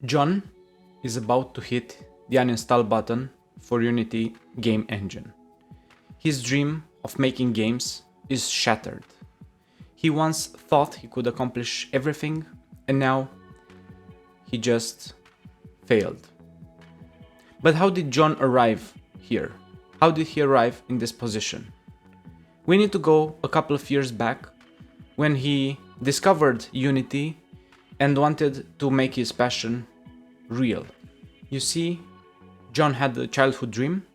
John is about to hit the uninstall button for Unity game engine. His dream of making games is shattered. He once thought he could accomplish everything, and now he just failed. But how did John arrive here? How did he arrive in this position? We need to go a couple of years back when he discovered Unity and wanted to make his passion real. You see, John had a childhood dream.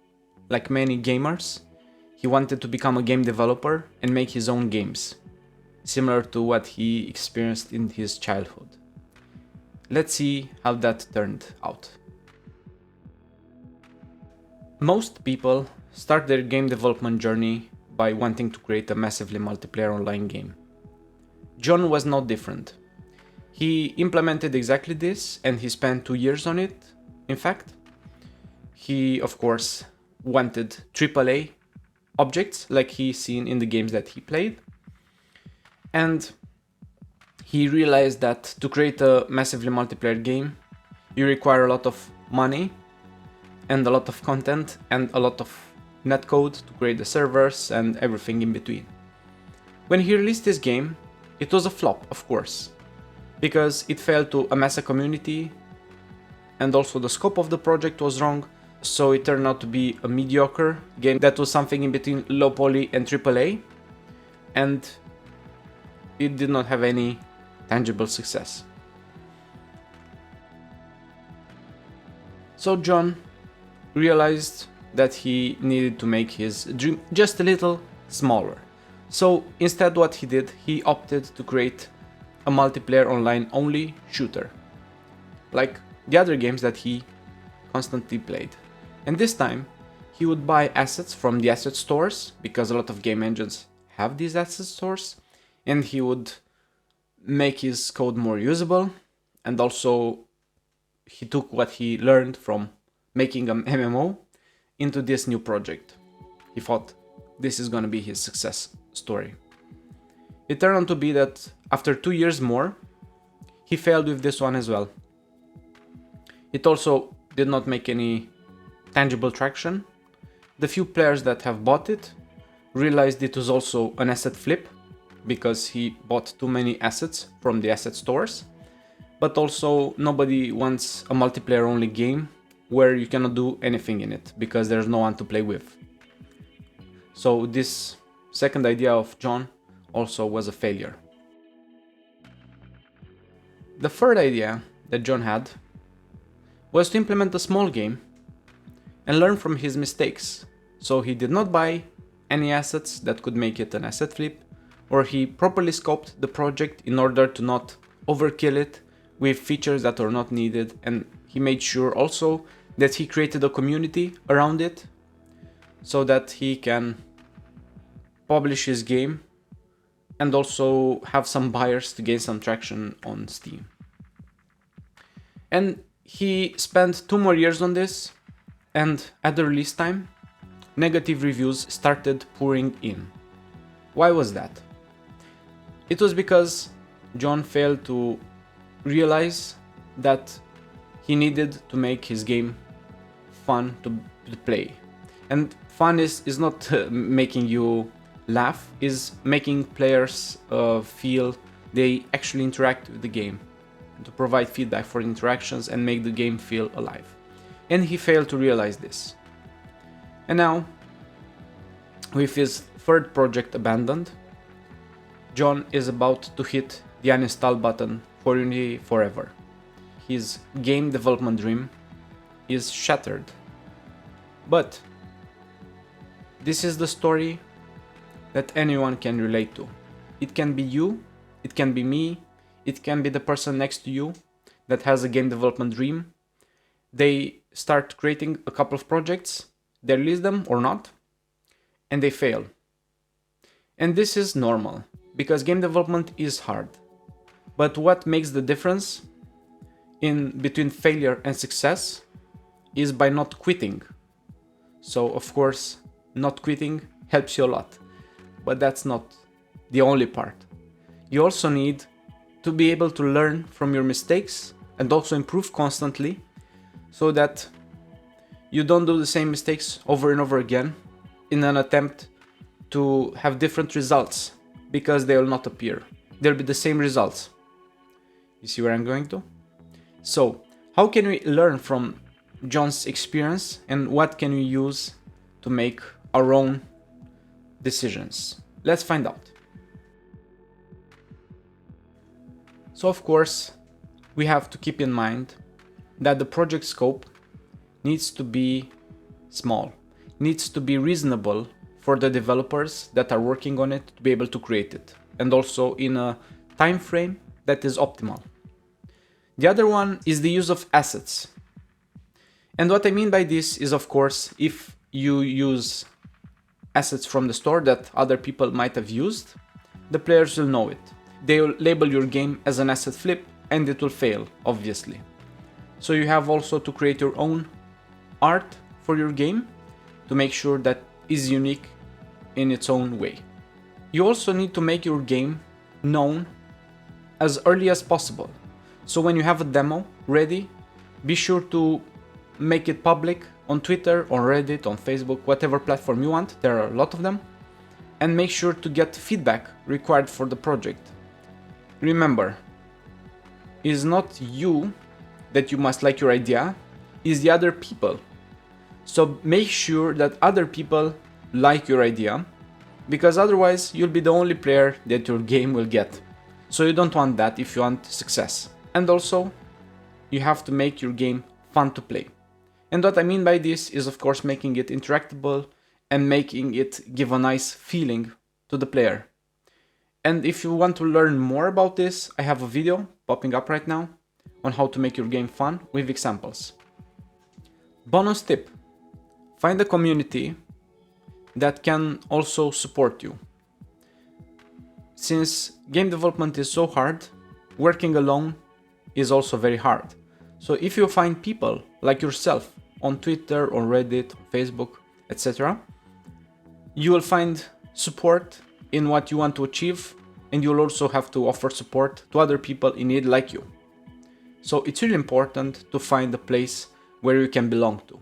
Like many gamers, he wanted to become a game developer and make his own games, similar to what he experienced in his childhood. Let's see how that turned out. Most people start their game development journey by wanting to create a massively multiplayer online game. John was no different. He implemented exactly this, and he spent 2 years on it. In fact, he of course wanted AAA objects like he seen in the games that he played. And he realized that to create a massively multiplayer game, you require a lot of money and a lot of content and a lot of netcode to create the servers and everything in between. When he released this game, it was a flop, of course, because it failed to amass a community, and also the scope of the project was wrong, so it turned out to be a mediocre game that was something in between low poly and AAA, and it did not have any tangible success. So John realized that he needed to make his dream just a little smaller. So instead what he did, he opted to create a multiplayer online only shooter, like the other games that he constantly played. And this time he would buy assets from the asset stores, because a lot of game engines have these asset stores, and he would make his code more usable. And also he took what he learned from making an MMO into this new project. He thought this is gonna be his success story. It turned out to be that after 2 years more, he failed with this one as well. It also did not make any tangible traction. The few players that have bought it realized it was also an asset flip, because he bought too many assets from the asset stores. But also nobody wants a multiplayer only game where you cannot do anything in it because there's no one to play with. So this second idea of John also was a failure. The third idea that John had was to implement a small game and learn from his mistakes. So he did not buy any assets that could make it an asset flip, or he properly scoped the project in order to not overkill it with features that are not needed, and he made sure also that he created a community around it so that he can publish his game and also have some buyers to gain some traction on Steam. And he spent 2 more years on this, and at the release time, negative reviews started pouring in. Why was that? It was because John failed to realize that he needed to make his game fun to play. And fun is not making you laugh, is making players feel they actually interact with the game, and to provide feedback for interactions and make the game feel alive. And he failed to realize this. And now, with his third project abandoned, John is about to hit the uninstall button for Unity forever. His game development dream is shattered. But this is the story that anyone can relate to. It can be you, it can be me, it can be the person next to you that has a game development dream. They start creating a couple of projects, they release them or not, and they fail. And this is normal, because game development is hard. But what makes the difference in between failure and success is by not quitting. So of course, not quitting helps you a lot, but that's not the only part. You also need to be able to learn from your mistakes and also improve constantly so that you don't do the same mistakes over and over again in an attempt to have different results, because they will not appear. They'll be the same results. You see where I'm going to? So, how can we learn from John's experience, and what can we use to make our own decisions? Let's find out. So of course, we have to keep in mind that the project scope needs to be small, needs to be reasonable for the developers that are working on it to be able to create it, and also in a time frame that is optimal. The other one is the use of assets. And what I mean by this is, of course, if you use assets from the store that other people might have used, the players will know it. They will label your game as an asset flip, and it will fail, obviously. So you have also to create your own art for your game to make sure that is unique in its own way. You also need to make your game known as early as possible. So when you have a demo ready, be sure to make it public on Twitter, on Reddit, on Facebook, whatever platform you want. There are a lot of them. And make sure to get feedback required for the project. Remember, it's not you that you must like your idea, it's the other people. So make sure that other people like your idea, because otherwise you'll be the only player that your game will get. So you don't want that if you want success. And also, you have to make your game fun to play. And what I mean by this is, of course, making it interactable and making it give a nice feeling to the player. And if you want to learn more about this, I have a video popping up right now on how to make your game fun with examples. Bonus tip: find a community that can also support you. Since game development is so hard, working alone is also very hard. So if you find people like yourself on Twitter, on Reddit, on Facebook, etc., you will find support in what you want to achieve, and you'll also have to offer support to other people in need like you. So it's really important to find a place where you can belong to.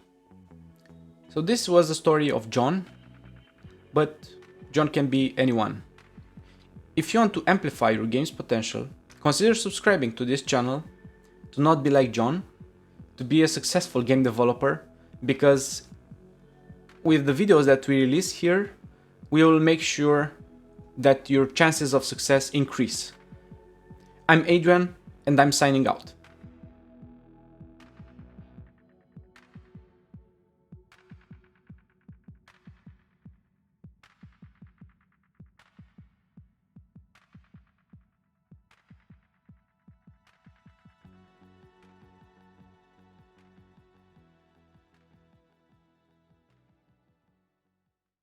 So this was the story of John, but John can be anyone. If you want to amplify your game's potential, consider subscribing to this channel to not be like John, to be a successful game developer, because with the videos that we release here, we will make sure that your chances of success increase. I'm Adrian, and I'm signing out.